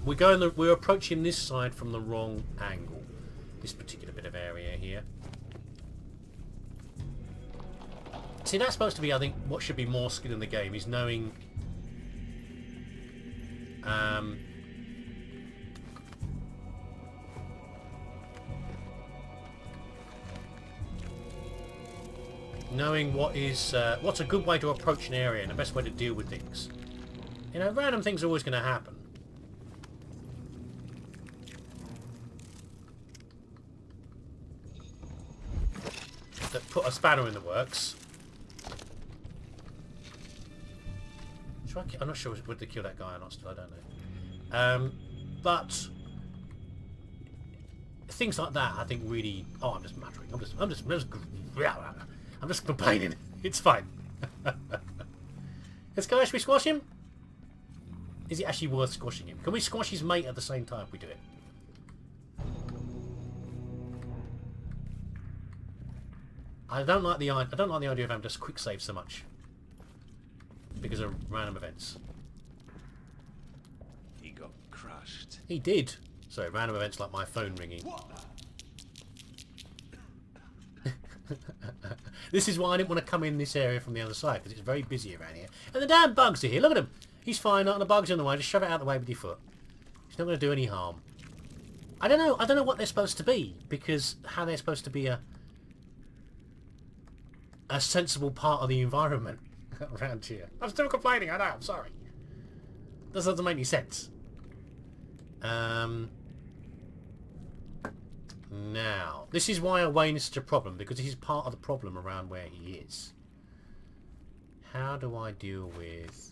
We're approaching this side from the wrong angle. This particular bit of area here. See, that's supposed to be, I think, what should be more skill in the game is knowing. Knowing what's a good way to approach an area and the best way to deal with things. You know, random things are always going to happen. That put a spanner in the works. I'm not sure would they kill that guy or not. Still, I don't know. But things like that, I think, really. Oh, I'm just muttering. I'm just complaining. It's fine. Let's go. Should we squash him? Is it actually worth squashing him? Can we squash his mate at the same time if we do it? I don't like the idea of having to quick save so much because of random events. He got crushed. He did. Sorry, random events like my phone ringing. This is why I didn't want to come in this area from the other side, because it's very busy around here. And the damn bugs are here. Look at him. He's fine. Not the bugs in the way. Just shove it out of the way with your foot. He's not going to do any harm. I don't know. I don't know what they're supposed to be, because how they're supposed to be a sensible part of the environment around here. I'm still complaining. I know. I'm sorry. This doesn't make any sense. Now, this is why Owain is such a problem, because he's part of the problem around where he is. How do I deal with...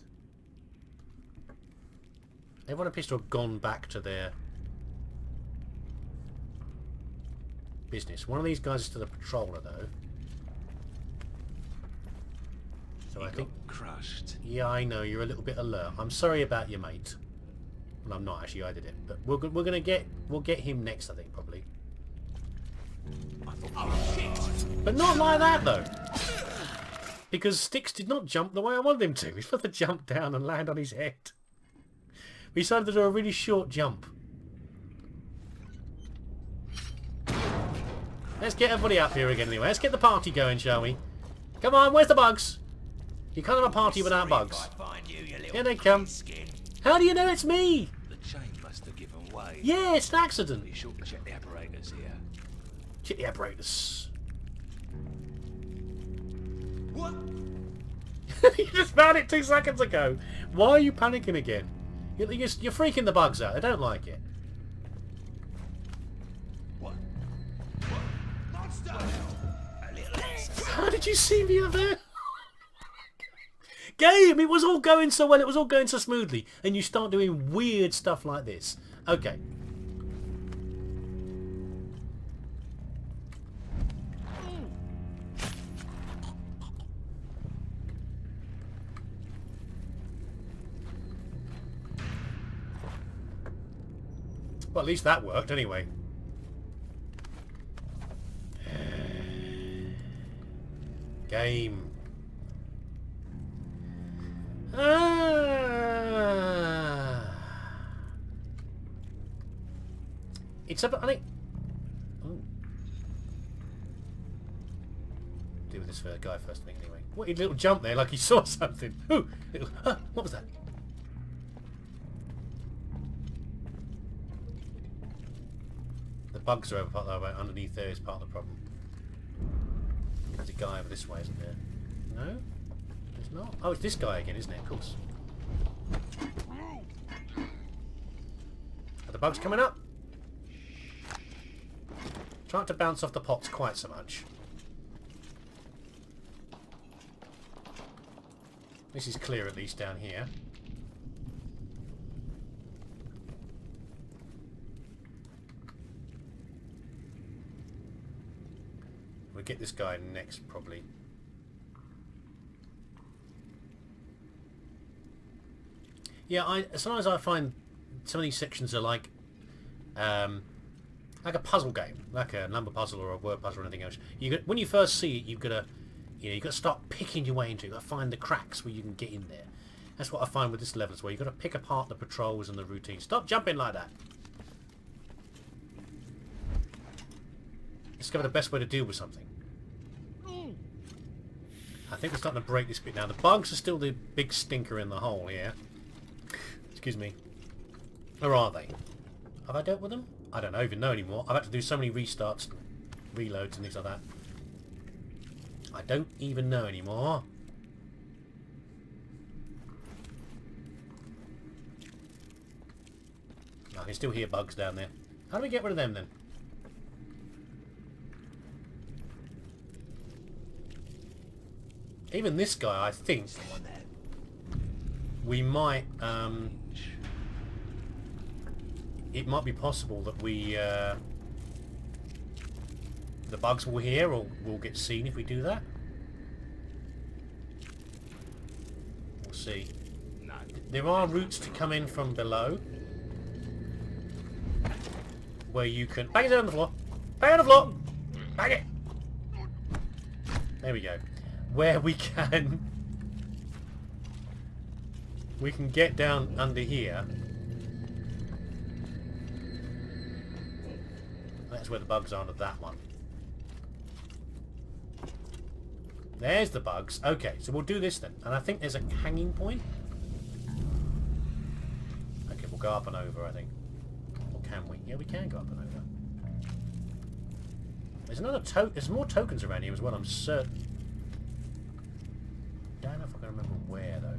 Everyone appears to have gone back to their business. One of these guys is still a patroller, though. So I think... crushed. Yeah, I know, you're a little bit alert. I'm sorry about your mate. Well, I'm not actually, I did it. But we'll get him next, I think, probably. Oh, shit. But not like that, though. Because Styx did not jump the way I wanted him to. He's supposed to jump down and land on his head. We decided to do a really short jump. Let's get everybody up here again anyway. Let's get the party going, shall we? Come on, where's the bugs? You can't have a party without bugs. Here they come. How do you know it's me? The chain must have given way. Yeah, it's an accident. Be sure to check the apparatus here. Check the apparatus. What? You just found it 2 seconds ago. Why are you panicking again? You're freaking the bugs out. They don't like it. What? Monster! How did you see me up there? Game! It was all going so well. It was all going so smoothly. And you start doing weird stuff like this. Okay. Well, at least that worked anyway. Game. It's up. I think. Ooh. Deal with this guy first, I think. Anyway, what a little jump there, like he saw something. Ooh, little, what was that? The bugs are underneath there is part of the problem. There's a guy over this way, isn't there? No? There's not. Oh, it's this guy again, isn't it? Of course. Are the bugs coming up? Try not to bounce off the pots quite so much. This is clear at least down here. We'll get this guy next, probably. Yeah, sometimes I find some of these sections are like a puzzle game, like a number puzzle or a word puzzle or anything else. When you first see it, you've got to start picking your way into it. You've got to find the cracks where you can get in there. That's what I find with this level as well. You've got to pick apart the patrols and the routine. Stop jumping like that. Discover the best way to deal with something. I think we're starting to break this bit now. The bugs are still the big stinker in the hole here. Excuse me. Or are they? Have I dealt with them? I don't even know anymore. I've had to do so many restarts, reloads and things like that. I don't even know anymore. I can still hear bugs down there. How do we get rid of them then? Even this guy, I think we might, it might be possible that we, the bugs will hear or will get seen if we do that. We'll see. There are routes to come in from below where you can... Bang it down on the floor! Bang it on the floor! Bang it! There we go. Where we can get down under here. That's where the bugs are under that one. There's the bugs. Okay, so we'll do this then. And I think there's a hanging point. Okay, we'll go up and over, I think. Or can we? Yeah, we can go up and over. There's another there's more tokens around here as well, I'm certain. Don't know if I can remember where though.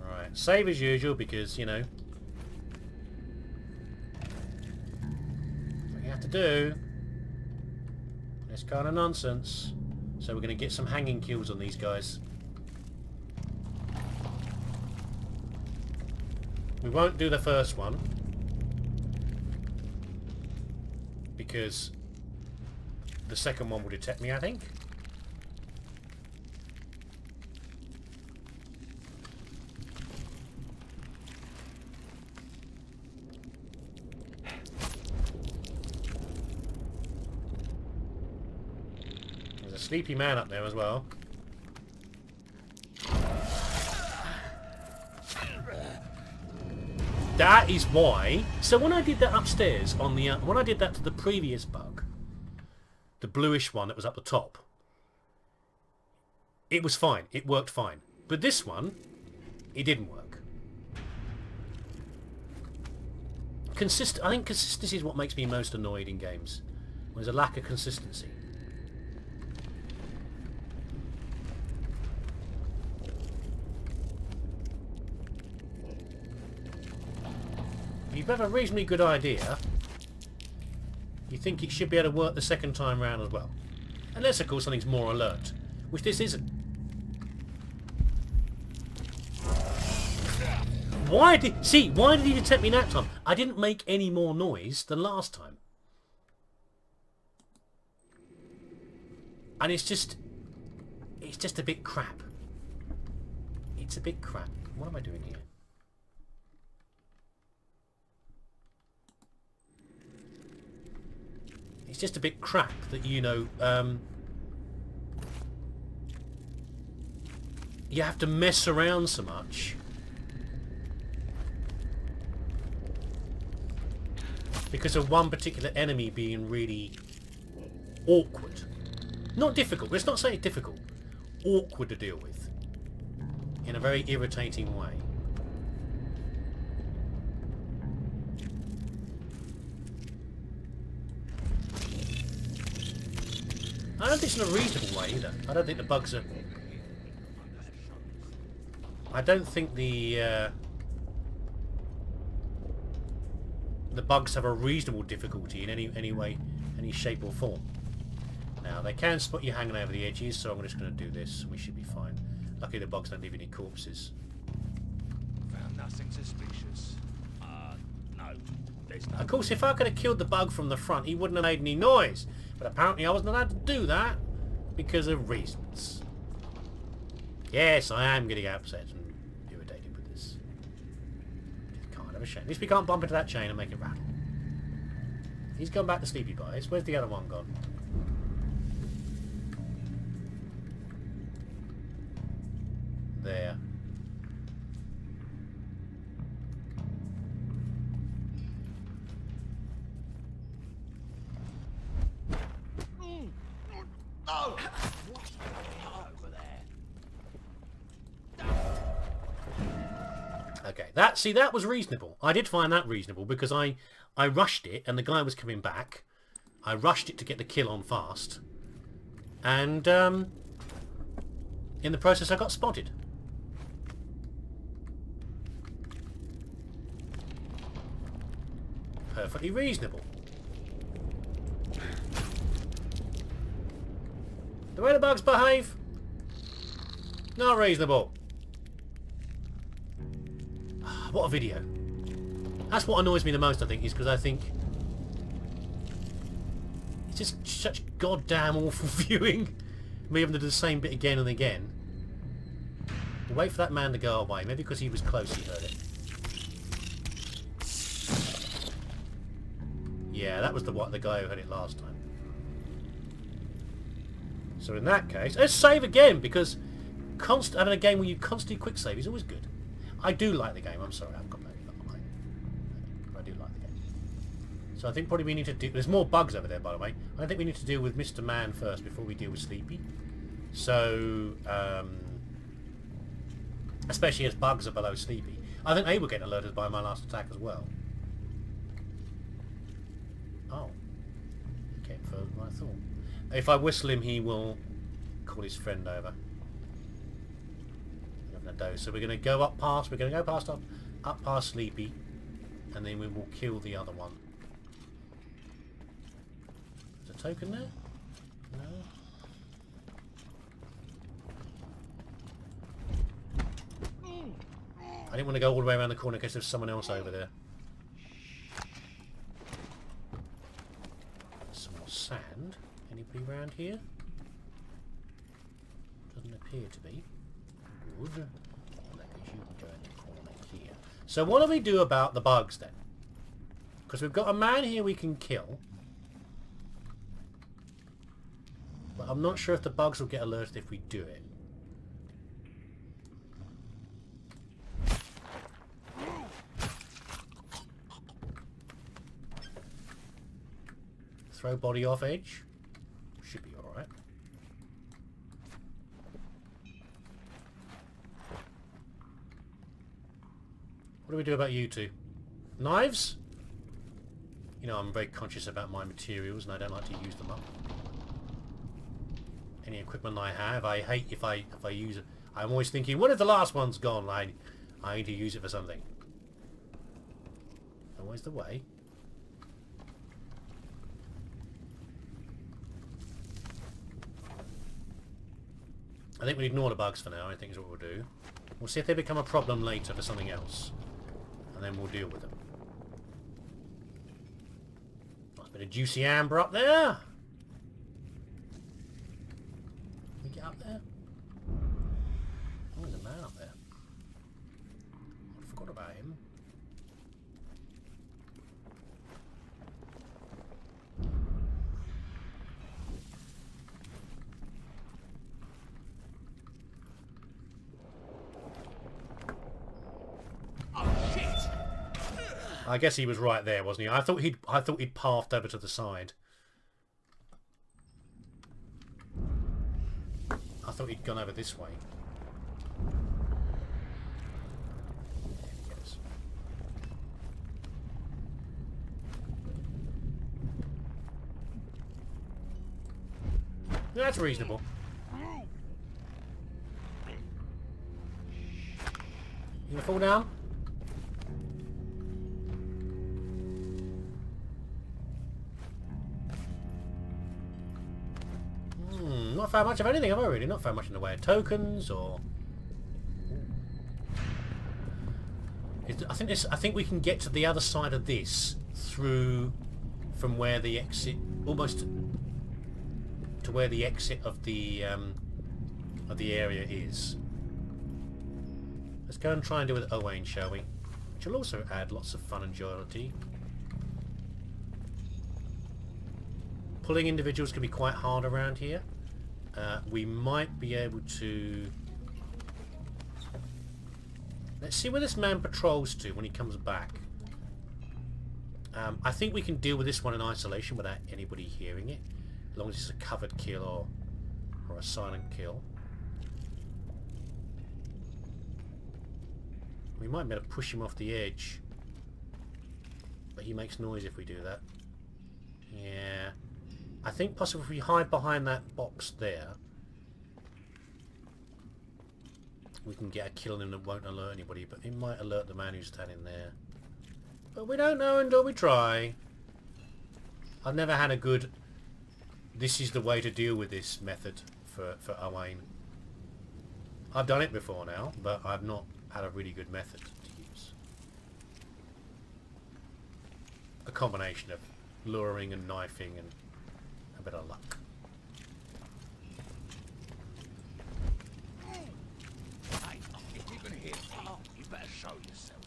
Alright, save as usual because, you know, what you have to do. This kind of nonsense. So we're going to get some hanging kills on these guys. We won't do the first one. Because the second one will detect me, I think. There's a sleepy man up there as well. That is why. So when I did that upstairs on the when I did that to the previous bug, the bluish one that was up the top, it was fine. It worked fine. But this one, it didn't work. I think consistency is what makes me most annoyed in games. There's a lack of consistency. If you have a reasonably good idea, you think it should be able to work the second time round as well. Unless, of course, something's more alert, which this isn't. Why did he detect me that time? I didn't make any more noise than last time. And it's just a bit crap. It's a bit crap. What am I doing here? It's just a bit crap that, you know, you have to mess around so much. Because of one particular enemy being really awkward. Not difficult. Let's not say it's difficult. Awkward to deal with. In a very irritating way. I don't think it's in a reasonable way either. I don't think the bugs are... I don't think the bugs have a reasonable difficulty in any way, any shape or form. Now, they can spot you hanging over the edges, so I'm just going to do this. We should be fine. Luckily the bugs don't leave any corpses. Found nothing suspicious. No. There's no... Of course, if I could have killed the bug from the front, he wouldn't have made any noise. But apparently I wasn't allowed to do that because of reasons. Yes, I am getting upset and irritated with this. It's kind of a shame. At least we can't bump into that chain and make it rattle. He's gone back to Sleepy Guys. Where's the other one gone? There. Oh! What's over there? Okay, that was reasonable. I did find that reasonable because I rushed it and the guy was coming back. I rushed it to get the kill on fast. And in the process I got spotted. Perfectly reasonable. The way the bugs behave, not reasonable. What a video. That's what annoys me the most, I think, is because I think it's just such goddamn awful viewing. Me having to do the same bit again and again. We'll wait for that man to go away. Maybe because he was close he heard it. Yeah, that was the guy who had it last time. So in that case, let's save again, because having a game where you constantly quick save is always good. I do like the game. I'm sorry, I've got I do like the game. So I think probably we need to do... There's more bugs over there, by the way. I think we need to deal with Mr. Man first before we deal with Sleepy. So, especially as bugs are below Sleepy. I think they were getting alerted by my last attack as well. Oh. He came further than I thought. If I whistle him, he will call his friend over. So we're going to go up past. We're going to go past up past Sleepy, and then we will kill the other one. Is a token there? No. I didn't want to go all the way around the corner in case there's someone else over there. Some more sand. Anybody around here? Doesn't appear to be. Good. You can go in the corner here. So what do we do about the bugs then? Because we've got a man here we can kill. But I'm not sure if the bugs will get alerted if we do it. Throw body off edge. Should be alright. What do we do about you two? Knives? You know, I'm very conscious about my materials and I don't like to use them up. Any equipment I have, I hate if I use it. I'm always thinking, what if the last one's gone? I need to use it for something. Always the way. I think we ignore the bugs for now, I think is what we'll do. We'll see if they become a problem later for something else. And then we'll deal with them. Nice bit of juicy amber up there. Can we get up there? Oh, there's a man up there. I forgot about him. I guess he was right there, wasn't he? I thought he'd pathed over to the side. I thought he'd gone over this way. There he goes. That's reasonable. You gonna fall down? Not found much of anything, have I really? Not found much in the way of tokens or... I think we can get to the other side of this through from where the exit, almost to where the exit of the area is. Let's go and try and do it with Owain, shall we? Which will also add lots of fun and jollity. pulling individuals can be quite hard around here. We might be able to... Let's see where this man patrols to when he comes back. I think we can deal with this one in isolation without anybody hearing it, as long as it's a covered kill or a silent kill. We might be able to push him off the edge, but he makes noise if we do that. Yeah, I think possibly if we hide behind that box there, we can get a kill on him that won't alert anybody, but it might alert the man who's standing there. But we don't know until we try. I've never had a good, this is the way to deal with this method for Owain. I've done it before now, but I've not had a really good method to use. A combination of luring and knifing and a bit of luck. Hey, if you're gonna hit me, you better show yourself.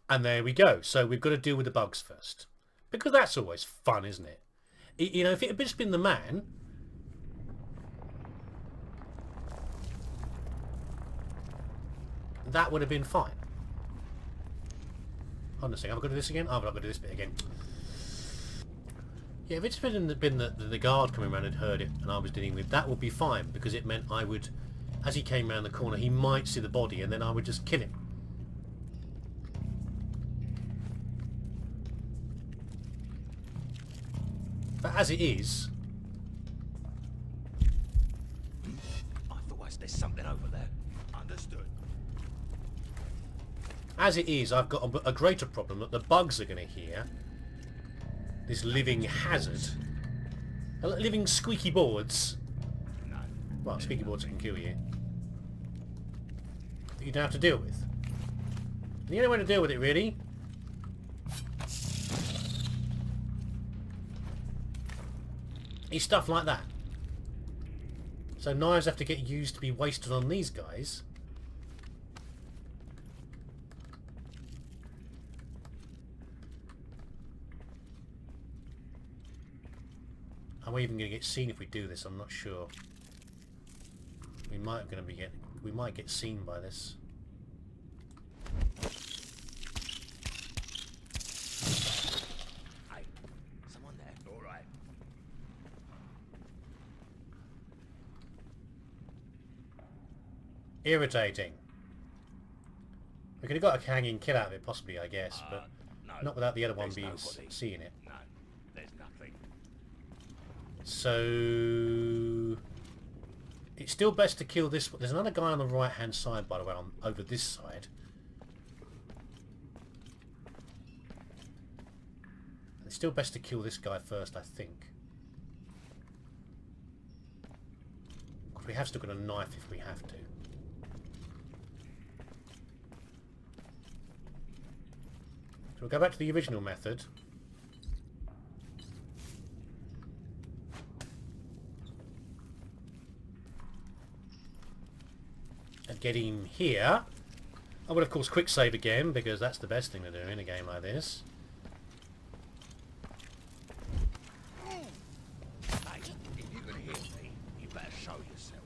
And there we go. So we've got to deal with the bugs first, because that's always fun, isn't it? You know, if it had just been the man, that would have been fine. Hold on a second, have I got to do this again? Oh, I've got to do this bit again. Yeah, if it's been the guard coming around and heard it and I was dealing with, that would be fine, because it meant I would, as he came around the corner, he might see the body and then I would just kill him. But as it is... Otherwise there's something over there. Understood. As it is, I've got a greater problem that the bugs are going to hear this living hazard. Living squeaky boards. No. Well, squeaky boards that can kill you. That you don't have to deal with. And the only way to deal with it, really, is stuff like that. So knives have to get used to be wasted on these guys. Are we even going to get seen if we do this? I'm not sure. We might get seen by this. Hey, someone there. All right. Irritating. We could have got a hanging kill out of it, possibly, I guess, but No, not without the other one there's being nobody. seeing it. No, there's nothing. So it's still best to kill this one. There's another guy on the right hand side, by the way, over this side. It's still best to kill this guy first, I think. We have still got a knife if we have to. So we'll go back to the original method. And get him here. I would of course quick save again, because that's the best thing to do in a game like this. Hey, if you're gonna hit me, you better show yourself.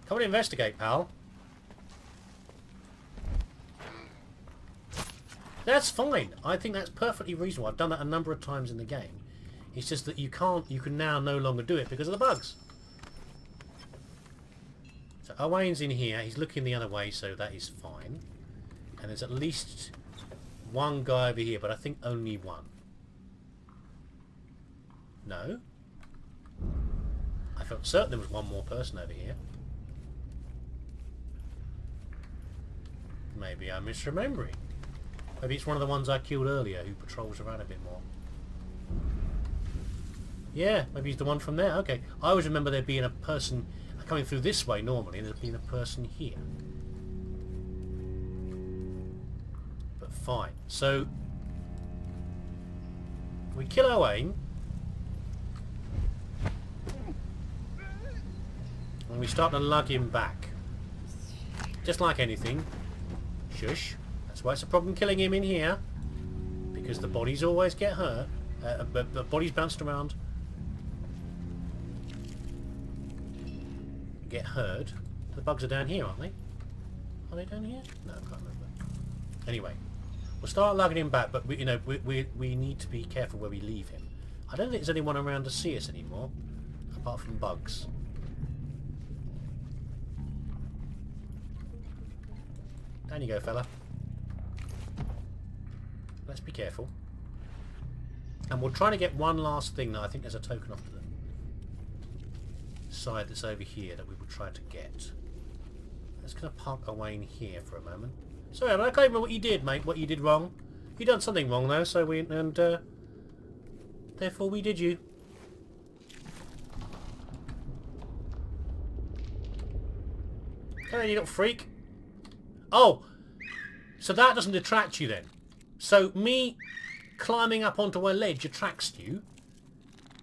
Come and investigate, pal. That's fine. I think that's perfectly reasonable. I've done that a number of times in the game. It's just that you can now no longer do it because of the bugs. So Owain's in here. He's looking the other way, so that is fine. And there's at least one guy over here, but I think only one. No? I felt certain there was one more person over here. Maybe I'm misremembering. Maybe it's one of the ones I killed earlier who patrols around a bit more. Yeah, maybe he's the one from there. Okay. I always remember there being a person coming through this way normally, and there's been a person here. But fine. So we kill Owain. And we start to lug him back. Just like anything. Shush. That's why it's a problem killing him in here. Because the bodies always get hurt. The bodies bounced around. Get hurt. The bugs are down here, aren't they? Are they down here? No, I can't remember. Anyway, we'll start lugging him back, but we need to be careful where we leave him. I don't think there's anyone around to see us anymore, apart from bugs. Down you go, fella. Let's be careful. And we'll try to get one last thing that I think there's a token off to the side that's over here that we will try to get. Let's kind of park away in here for a moment. Sorry, I can't remember what you did, mate. What you did wrong. You done something wrong though, so therefore we did you. Come on, you little freak. Oh, so that doesn't attract you then. So me climbing up onto a ledge attracts you,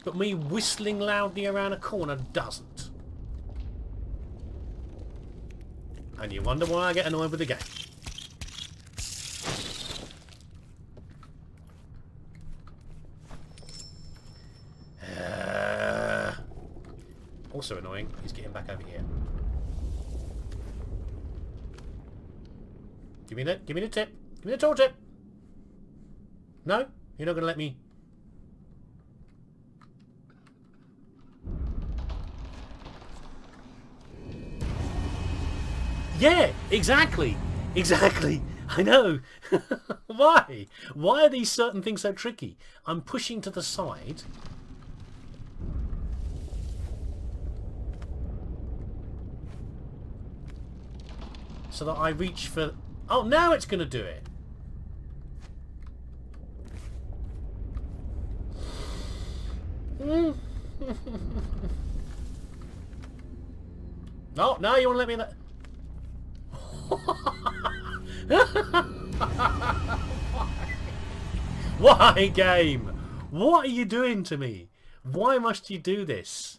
but me whistling loudly around a corner doesn't. And you wonder why I get annoyed with the game. Also annoying, he's getting back over here. Give me the tip. Give me the tool tip. No? You're not going to let me... Yeah, exactly. Exactly. I know. Why? Why are these certain things so tricky? I'm pushing to the side. So that I reach for... Oh, now it's going to do it. No, no, you want to let me in that... Why, game? What are you doing to me? Why must you do this?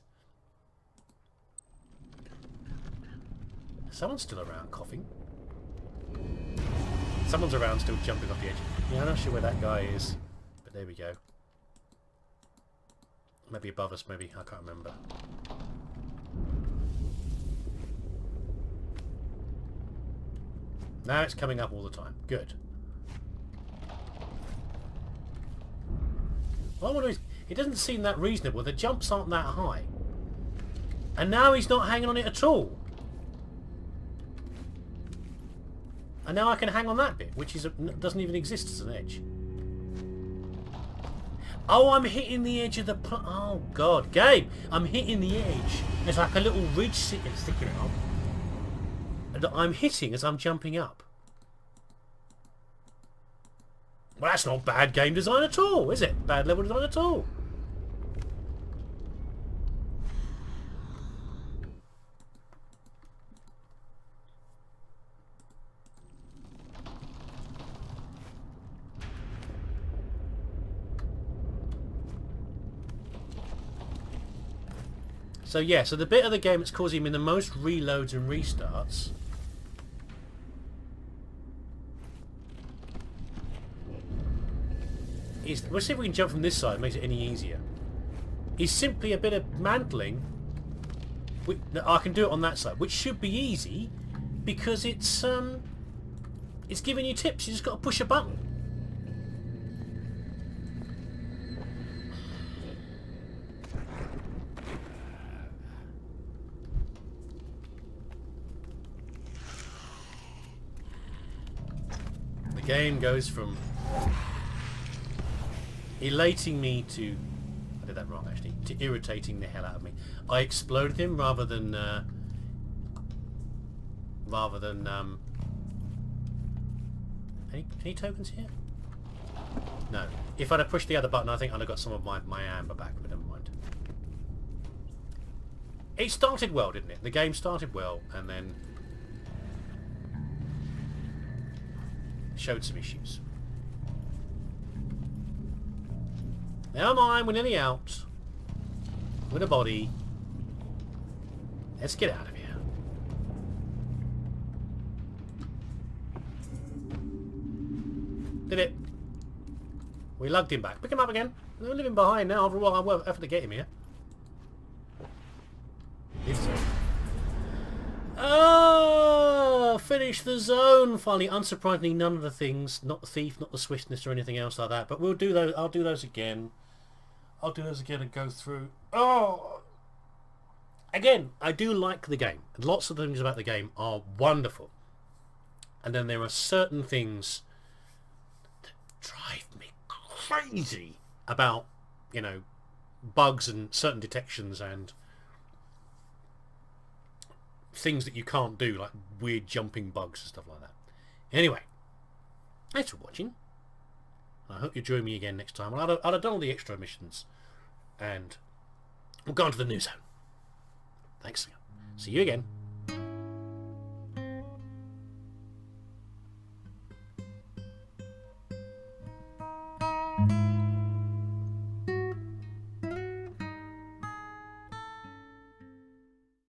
Someone's still around coughing. Someone's around still jumping off the edge. Yeah, I'm not sure where that guy is. But there we go. Maybe above us, maybe. I can't remember. Now it's coming up all the time. Good. Well, I wonder is, it doesn't seem that reasonable. The jumps aren't that high. And now he's not hanging on it at all. And now I can hang on that bit, which is doesn't even exist as an edge. Oh, I'm hitting the edge of the... Oh, God. Game! I'm hitting the edge. There's like a little ridge sticking up. That I'm hitting as I'm jumping up. Well, that's not bad game design at all, is it? Bad level design at all. So yeah, so the bit of the game that's causing me the most reloads and restarts is, we'll see if we can jump from this side, makes it any easier, is simply a bit of mantling. I can do it on that side, which should be easy because it's giving you tips. You just got to push a button. The game goes from elating me to... I did that wrong actually. To irritating the hell out of me. I exploded him rather than any tokens here? No. If I'd have pushed the other button, I think I'd have got some of my amber back, but never mind. It started well, didn't it? The game started well, and then showed some issues. Never mind, we're nearly out. With a body. Let's get out of here. Did it. We lugged him back. Pick him up again. We're leaving behind now after all our effort to get him here. Oh, finish the zone finally. Unsurprisingly, none of the things, not the thief, not the swiftness or anything else like that. But we'll do those. I'll do those again. I'll do those again and go through. Oh, again, I do like the game. Lots of things about the game are wonderful, and then there are certain things that drive me crazy about, you know, bugs and certain detections and things that you can't do, like weird jumping bugs and stuff like that. Anyway, thanks for watching. I hope you join me again next time. I'll have done all the extra missions and we'll go on to the new zone. Thanks. See you again.